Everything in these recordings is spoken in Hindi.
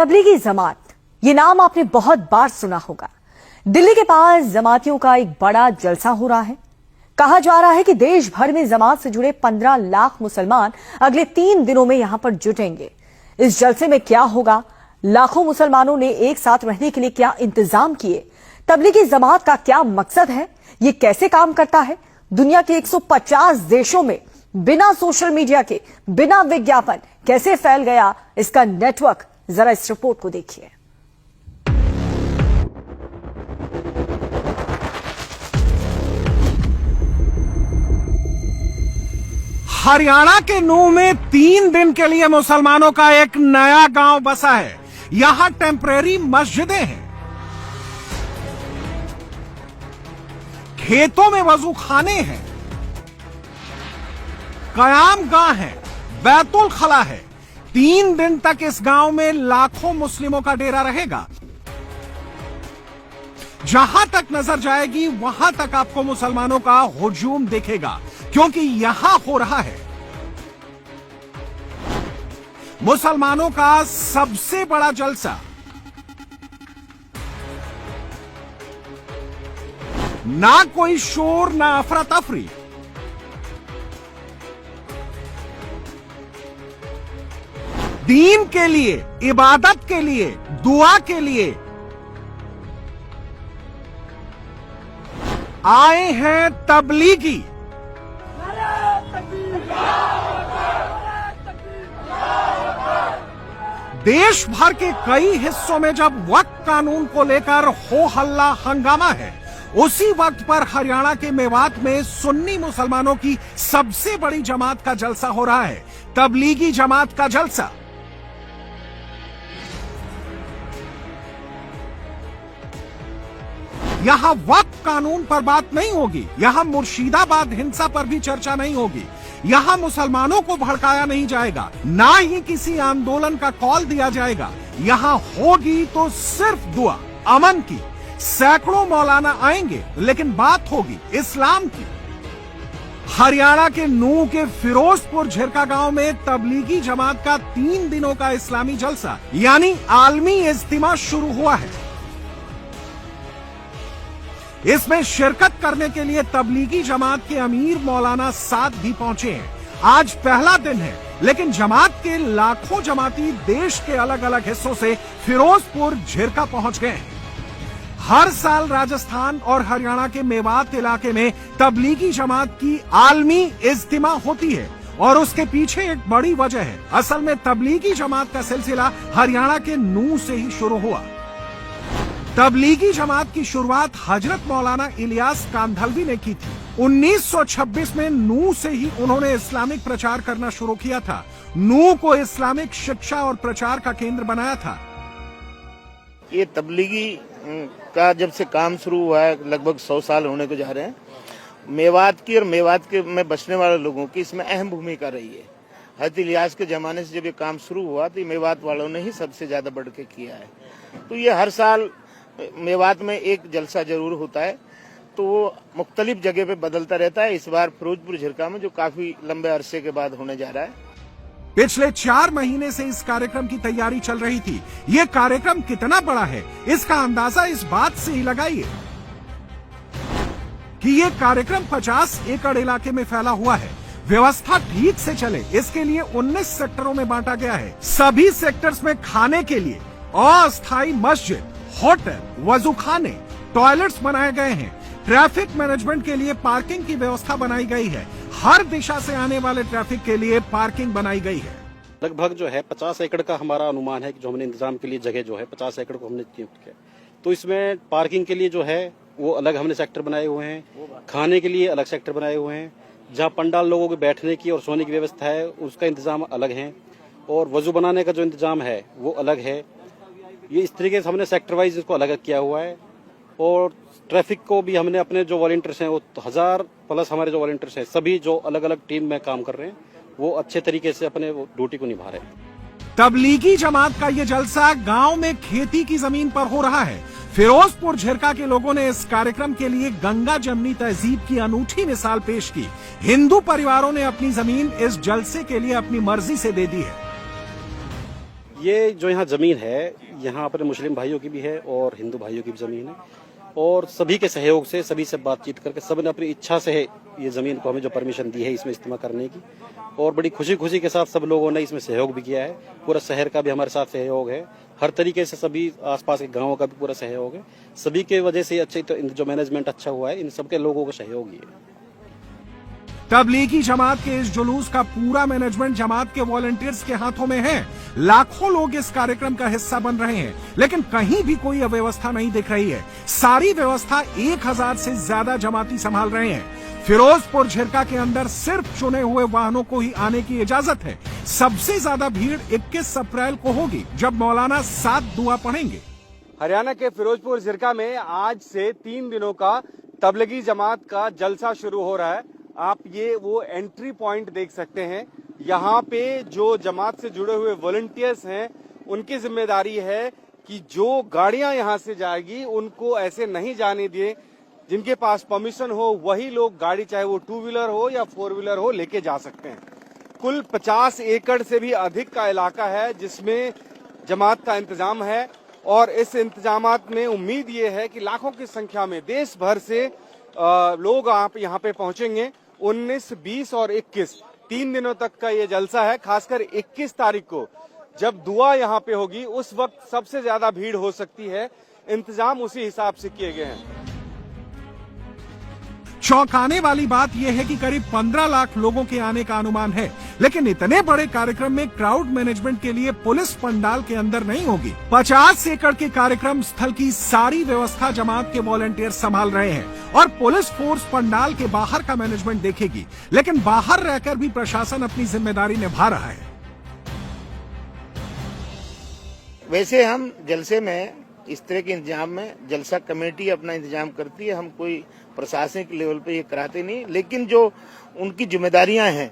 तबलीगी जमात, ये नाम आपने बहुत बार सुना होगा। दिल्ली के पास जमातियों का एक बड़ा जलसा हो रहा है। कहा जा रहा है कि देश भर में जमात से जुड़े 15 लाख मुसलमान अगले 3 दिनों में यहां पर जुटेंगे। इस जलसे में क्या होगा, लाखों मुसलमानों ने एक साथ रहने के लिए क्या इंतजाम किए, तबलीगी जमात का क्या मकसद है, ये कैसे काम करता है, दुनिया के 150 देशों में बिना सोशल मीडिया के, बिना विज्ञापन कैसे फैल गया इसका नेटवर्क, जरा इस रिपोर्ट को देखिए। हरियाणा के नूह में 3 दिन के लिए मुसलमानों का एक नया गांव बसा है। यहां टेम्परेरी मस्जिदें हैं, खेतों में वजू खाने हैं, कयाम गाह है, बैतुल खला है। 3 दिन तक इस गांव में लाखों मुस्लिमों का डेरा रहेगा। जहां तक नजर जाएगी वहां तक आपको मुसलमानों का हुजूम दिखेगा, क्योंकि यहां हो रहा है मुसलमानों का सबसे बड़ा जलसा। ना कोई शोर, ना अफरा तफरी, दीन के लिए, इबादत के लिए, दुआ के लिए आए हैं तबलीगी। देश भर के कई हिस्सों में जब वक्फ कानून को लेकर हो हल्ला हंगामा है, उसी वक्त पर हरियाणा के मेवात में सुन्नी मुसलमानों की सबसे बड़ी जमात का जलसा हो रहा है, तबलीगी जमात का जलसा। यहां वक्फ कानून पर बात नहीं होगी, यहां मुर्शिदाबाद हिंसा पर भी चर्चा नहीं होगी, यहां मुसलमानों को भड़काया नहीं जाएगा, ना ही किसी आंदोलन का कॉल दिया जाएगा। यहां होगी तो सिर्फ दुआ, अमन की। सैकड़ों मौलाना आएंगे, लेकिन बात होगी इस्लाम की। हरियाणा के नूह के फिरोजपुर झिरका गांव में तबलीगी जमात का 3 दिनों का इस्लामी जलसा यानी आलमी इज्तिमा शुरू हुआ है। इसमें शिरकत करने के लिए तबलीगी जमात के अमीर मौलाना साद भी पहुंचे हैं। आज पहला दिन है, लेकिन जमात के लाखों जमाती देश के अलग अलग हिस्सों से फिरोजपुर झिरका पहुंच गए हैं। हर साल राजस्थान और हरियाणा के मेवात इलाके में तबलीगी जमात की आलमी इज्तिमा होती है, और उसके पीछे एक बड़ी वजह है। असल में तबलीगी जमात का सिलसिला हरियाणा के नूह से ही शुरू हुआ। तबलीगी जमात की शुरुआत हजरत मौलाना इलियास कांधलवी ने की थी। 1926 में नूह से ही उन्होंने इस्लामिक प्रचार करना शुरू किया था। नूह को इस्लामिक शिक्षा और प्रचार का केंद्र बनाया था। ये तबलीगी का जब से काम शुरू हुआ है, लगभग 100 साल होने को जा रहे हैं। मेवात की और मेवात के में बसने वाले लोगों की इसमें अहम भूमिका रही है। हजरत इलियास के जमाने से जब ये काम शुरू हुआ तो मेवात वालों ने ही सबसे ज्यादा बढ़ के किया है। तो ये हर साल मेवात में एक जलसा जरूर होता है, तो वो मुख्तलिफ जगह पे बदलता रहता है। इस बार फिरोजपुर झिरका में जो काफी लंबे अरसे के बाद होने जा रहा है। पिछले 4 महीने से इस कार्यक्रम की तैयारी चल रही थी। ये कार्यक्रम कितना बड़ा है, इसका अंदाजा इस बात से ही लगाइए कि ये कार्यक्रम 50 एकड़ इलाके में फैला हुआ है। व्यवस्था ठीक से चले, इसके लिए 19 सेक्टरों में बांटा गया है। सभी सेक्टर्स में खाने के लिए अस्थायी मस्जिद, होटल, वजूखाने, टॉयलेट्स बनाए गए हैं। ट्रैफिक मैनेजमेंट के लिए पार्किंग की व्यवस्था बनाई गई है। हर दिशा से आने वाले ट्रैफिक के लिए पार्किंग बनाई गई है। लगभग जो है 50 एकड़ का हमारा अनुमान है कि जो हमने इंतजाम के लिए जगह जो है 50 एकड़ को हमने नियुक्त किया। तो इसमें पार्किंग के लिए जो है वो अलग हमने सेक्टर बनाए हुए हैं, खाने के लिए अलग सेक्टर बनाए हुए हैं, जहाँ पंडाल लोगों के बैठने की और सोने की व्यवस्था है उसका इंतजाम अलग है, और वजू बनाने का जो इंतजाम है वो अलग है। ये इस तरीके से हमने सेक्टर वाइज इसको अलग किया हुआ है। और ट्रैफिक को भी हमने अपने जो वॉलंटियर्स हैं वो 1000+ हमारे जो वॉलंटियर्स हैं सभी जो अलग अलग टीम में काम कर रहे हैं वो अच्छे तरीके से अपने ड्यूटी को निभा रहे हैं। तबलीगी जमात का ये जलसा गांव में खेती की जमीन पर हो रहा है। फिरोजपुर झिरका के लोगों ने इस कार्यक्रम के लिए गंगा जमनी तहजीब की अनूठी मिसाल पेश की। हिंदू परिवारों ने अपनी जमीन इस जलसे के लिए अपनी मर्जी से दे दी है। ये जो यहाँ जमीन है, यहाँ अपने मुस्लिम भाइयों की भी है और हिंदू भाइयों की भी जमीन है, और सभी के सहयोग से, सभी से बातचीत करके सबने अपनी इच्छा से ये जमीन को हमें जो परमिशन दी है इसमें इस्तेमाल करने की, और बड़ी खुशी के साथ सब लोगों ने इसमें सहयोग भी किया है। पूरा शहर का भी हमारे साथ सहयोग है, हर तरीके से सभी आसपास के गांवों का भी पूरा सहयोग है। सभी के वजह से अच्छे जो मैनेजमेंट अच्छा हुआ है, इन सबके लोगों का सहयोग ही है। तबलीगी जमात के इस जुलूस का पूरा मैनेजमेंट जमात के वॉलंटियर्स के हाथों में है। लाखों लोग इस कार्यक्रम का हिस्सा बन रहे हैं, लेकिन कहीं भी कोई अव्यवस्था नहीं दिख रही है। सारी व्यवस्था 1000 से ज्यादा जमाती संभाल रहे हैं। फिरोजपुर झिरका के अंदर सिर्फ चुने हुए वाहनों को ही आने की इजाजत है। सबसे ज्यादा भीड़ 21 अप्रैल को होगी, जब मौलाना 7 दुआ पढ़ेंगे। हरियाणा के फिरोजपुर झिरका में आज से 3 दिनों का तबलीगी जमात का जलसा शुरू हो रहा है। आप ये वो एंट्री पॉइंट देख सकते हैं। यहाँ पे जो जमात से जुड़े हुए वॉलंटियर्स हैं, उनकी जिम्मेदारी है कि जो गाड़ियां यहाँ से जाएगी उनको ऐसे नहीं जाने दिए। जिनके पास परमिशन हो वही लोग गाड़ी, चाहे वो 2 व्हीलर हो या 4 व्हीलर हो, लेके जा सकते हैं। कुल 50 एकड़ से भी अधिक का इलाका है जिसमें जमात का इंतजाम है, और इस इंतजामात में उम्मीद ये है कि लाखों की संख्या में देश भर से लोग आप यहाँ पे पहुंचेंगे। 19, 20 और 21 3 दिनों तक का ये जलसा है। खासकर 21 तारीख को जब दुआ यहाँ पे होगी, उस वक्त सबसे ज्यादा भीड़ हो सकती है। इंतजाम उसी हिसाब से किए गए हैं। चौंकाने वाली बात यह है कि करीब 15 लाख लोगों के आने का अनुमान है, लेकिन इतने बड़े कार्यक्रम में क्राउड मैनेजमेंट के लिए पुलिस पंडाल के अंदर नहीं होगी। 50 एकड़ के कार्यक्रम स्थल की सारी व्यवस्था जमात के वॉलंटियर संभाल रहे हैं, और पुलिस फोर्स पंडाल के बाहर का मैनेजमेंट देखेगी। लेकिन बाहर रहकर भी प्रशासन अपनी जिम्मेदारी निभा रहा है। वैसे हम जलसे में इस तरह के इंतजाम में जलसा कमेटी अपना इंतजाम करती है। हम कोई प्रशासनिक लेवल पे ये कराते नहीं, लेकिन जो उनकी जिम्मेदारियां हैं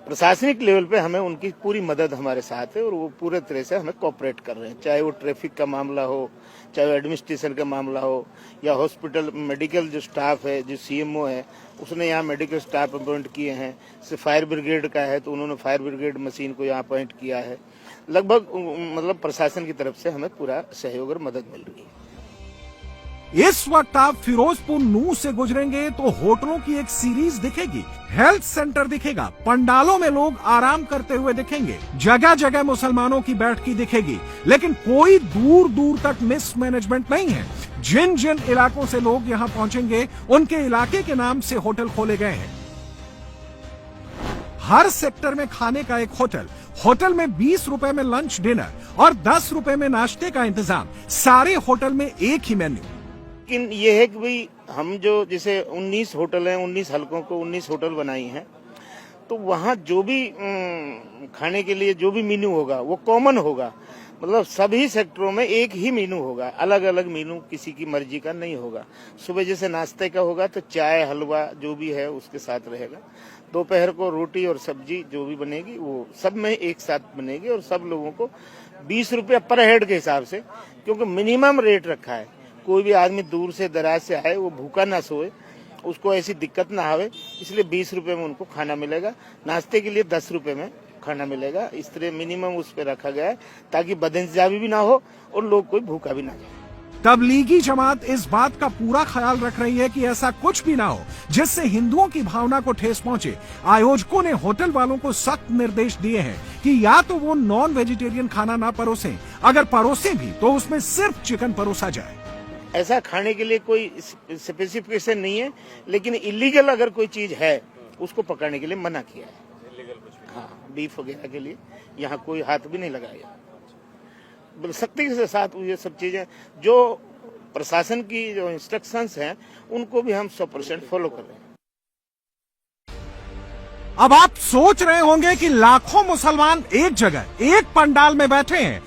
प्रशासनिक लेवल पे, हमें उनकी पूरी मदद हमारे साथ है, और वो पूरे तरह से हमें कोऑपरेट कर रहे हैं। चाहे वो ट्रैफिक का मामला हो, चाहे वो एडमिनिस्ट्रेशन का मामला हो, या हॉस्पिटल मेडिकल जो स्टाफ है, जो सीएमओ है उसने यहाँ मेडिकल स्टाफ अपॉइंट किए हैं। से फायर ब्रिगेड का है तो उन्होंने फायर ब्रिगेड मशीन को यहाँ अपॉइंट किया है। लगभग मतलब प्रशासन की तरफ से हमें पूरा सहयोग और मदद मिल रही है। इस वक्त आप फिरोजपुर नू से गुजरेंगे तो होटलों की एक सीरीज दिखेगी, हेल्थ सेंटर दिखेगा, पंडालों में लोग आराम करते हुए दिखेंगे, जगह जगह मुसलमानों की बैठकी दिखेगी, लेकिन कोई दूर दूर तक मिसमैनेजमेंट नहीं है। जिन जिन इलाकों से लोग यहाँ पहुंचेंगे उनके इलाके के नाम से होटल खोले गए हैं। हर सेक्टर में खाने का एक होटल, होटल में 20 रुपए में लंच डिनर और 10 रुपए में नाश्ते का इंतजाम। सारे होटल में एक ही मेन्यू। लेकिन ये है कि भाई हम जो जैसे 19 होटल हैं, 19 हलकों को 19 होटल बनाई हैं, तो वहाँ जो भी खाने के लिए जो भी मेन्यू होगा वो कॉमन होगा। मतलब सभी सेक्टरों में एक ही मेनू होगा, अलग अलग मेनू किसी की मर्जी का नहीं होगा। सुबह जैसे नाश्ते का होगा तो चाय हलवा जो भी है उसके साथ रहेगा। दोपहर को रोटी और सब्जी जो भी बनेगी वो सब में एक साथ बनेगी, और सब लोगों को 20 रुपया पर हेड के हिसाब से, क्योंकि मिनिमम रेट रखा है। कोई भी आदमी दूर से दराज से आए वो भूखा ना सोए, उसको ऐसी दिक्कत ना आवे, इसलिए 20 रुपए में उनको खाना मिलेगा। नाश्ते के लिए 10 रुपए में खाना मिलेगा। इस तरह मिनिमम उस पर रखा गया है ताकि बदइंतजामी भी ना हो और लोग कोई भूखा भी ना जाए। तबलीगी जमात इस बात का पूरा ख्याल रख रही है कि ऐसा कुछ भी ना हो जिससे हिंदुओं की भावना को ठेस पहुंचे। आयोजकों ने होटल वालों को सख्त निर्देश दिए हैं कि या तो वो नॉन वेजिटेरियन खाना ना परोसें, अगर परोसें भी तो उसमें सिर्फ चिकन परोसा जाए। ऐसा खाने के लिए कोई स्पेसिफिकेशन नहीं है, लेकिन इलीगल अगर कोई चीज है उसको पकड़ने के लिए मना किया है। हाँ, बीफ वगैरह के लिए यहाँ कोई हाथ भी नहीं लगाया। सख्ती के साथ ये सब चीजें जो प्रशासन की जो इंस्ट्रक्शंस हैं उनको भी हम 100% फॉलो कर रहे हैं। अब आप सोच रहे होंगे कि लाखों मुसलमान एक जगह एक पंडाल में बैठे हैं,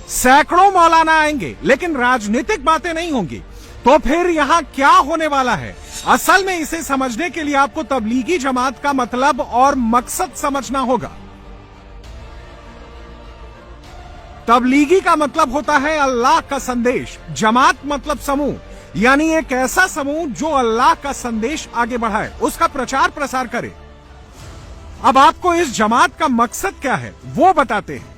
सैकड़ों मौलाना आएंगे, लेकिन राजनीतिक बातें नहीं होंगी, तो फिर यहां क्या होने वाला है? असल में इसे समझने के लिए आपको तबलीगी जमात का मतलब और मकसद समझना होगा। तबलीगी का मतलब होता है अल्लाह का संदेश, जमात मतलब समूह, यानी एक ऐसा समूह जो अल्लाह का संदेश आगे बढ़ाए, उसका प्रचार प्रसार करे। अब आपको इस जमात का मकसद क्या है वो बताते हैं।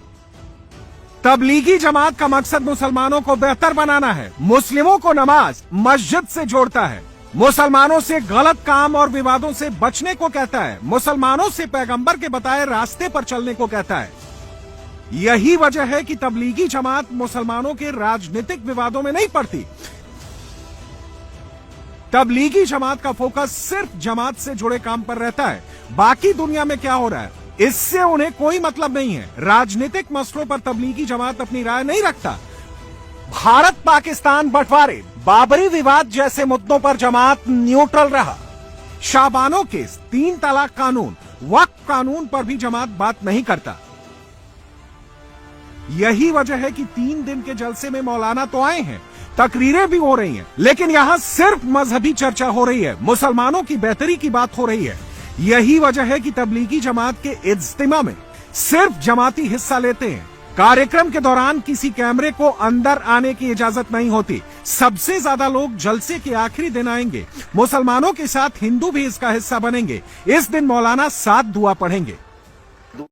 तबलीगी जमात का मकसद मुसलमानों को बेहतर बनाना है। मुस्लिमों को नमाज मस्जिद से जोड़ता है, मुसलमानों से गलत काम और विवादों से बचने को कहता है, मुसलमानों से पैगंबर के बताए रास्ते पर चलने को कहता है। यही वजह है कि तबलीगी जमात मुसलमानों के राजनीतिक विवादों में नहीं पड़ती। तबलीगी जमात का फोकस सिर्फ जमात से जुड़े काम पर रहता है। बाकी दुनिया में क्या हो रहा है इससे उन्हें कोई मतलब नहीं है। राजनीतिक मसलों पर तबलीगी जमात अपनी राय नहीं रखता। भारत पाकिस्तान बंटवारे, बाबरी विवाद जैसे मुद्दों पर जमात न्यूट्रल रहा। शाबानो केस, 3 तलाक कानून, वक्फ कानून पर भी जमात बात नहीं करता। यही वजह है कि 3 दिन के जलसे में मौलाना तो आए हैं, तकरीरें भी हो रही हैं, लेकिन यहां सिर्फ मजहबी चर्चा हो रही है, मुसलमानों की बेहतरी की बात हो रही है। यही वजह है कि तबलीगी जमात के इज्तिमा में सिर्फ जमाती हिस्सा लेते हैं। कार्यक्रम के दौरान किसी कैमरे को अंदर आने की इजाजत नहीं होती। सबसे ज्यादा लोग जलसे के आखिरी दिन आएंगे। मुसलमानों के साथ हिंदू भी इसका हिस्सा बनेंगे। इस दिन मौलाना 7 दुआ पढ़ेंगे।